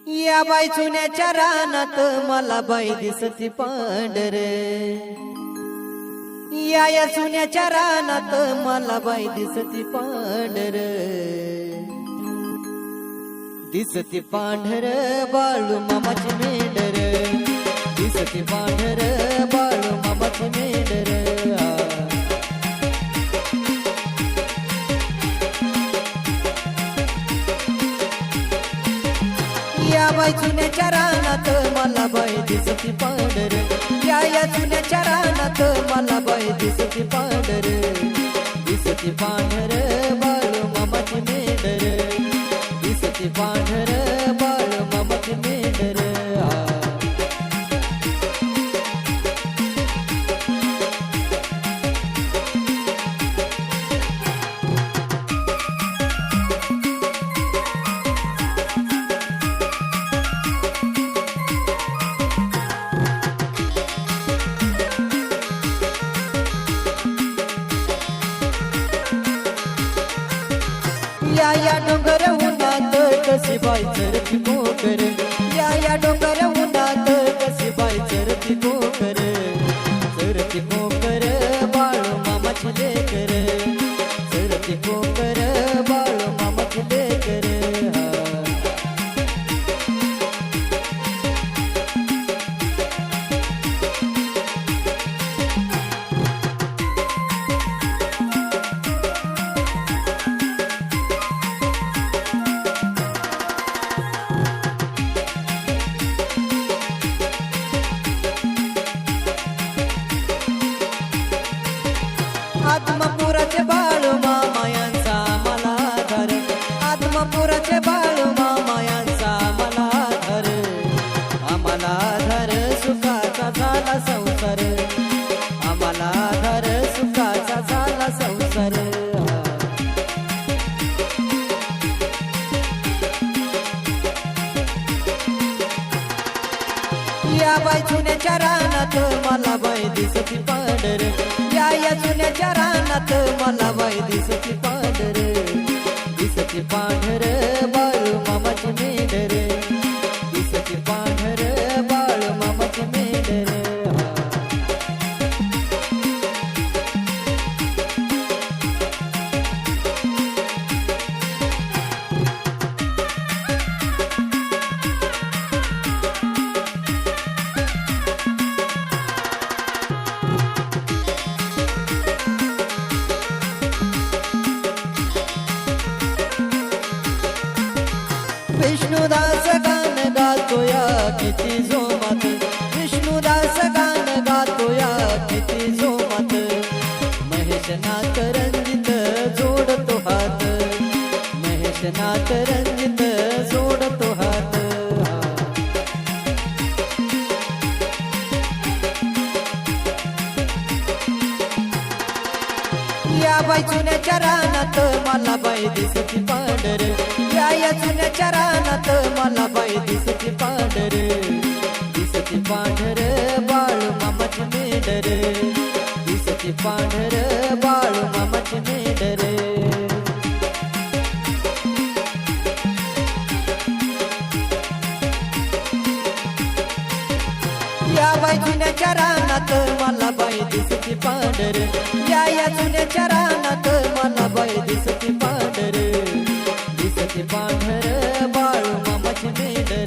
या बाई चुन्याच्या रानात मला बाई दिसती पांढर या चुन्याच्या रानात मला बाई दिसती पांढर दिसती पांढर बाळू मामाची मेंढर दिसती पांढर बाळू मामाची मेंढर या बाई चुन्याच्या रानात मला बाई दिसती पांढर या चुन्याच्या रानात मला बाई दिसती पांढर दिसती पांढर बाळू मामाची मेंढर दिसती पांढर बाळू मामाची मेंढर या डोंगर उन्हात कशी बाई चरती पोकर या डोंगर उन्हात कशी बाई चरती पोकर बाळू मामाची लेकर चरती पोकर बाळू मामाची लेकर आत्मपुराचे बाळू मामायांचा मला धर आत्मपुराचे बाळू मामायांचा आम्हाला धर सुखाचा झाला संसार आम्हाला धर सुखाचा झाला संसार या बाई चुन्याच्या रानात मला बाई दिसती पांढर या चुन्याच्या रानात मला बाई दिसती पांढर दिसती पांढर बाळू मामाची मेंढर दिसती पांढर बाळू मामाची मेंढर विष्णुदास गान गातोया किती जोमात विष्णुदास गान गातोया किती जोमात महेशनाथ रंजित जोडतो हात महेशनाथ रंजित जोडतो हात या बाई चुन्याच्या रानात मला बाई दिसती पांढर या चुन्याच्या रानात मला बाई दिसती पांढर दिसती पांढर बाळू मामाची मेंढर दिसती पांढर बाळू मामाची मेंढर या बाई चुन्याच्या रानात मला बाई दिसती पांढर या चुन्याच्या रानात मला बाई दिसती पांढर दिसती पांढर बाळू मामाची मेंढर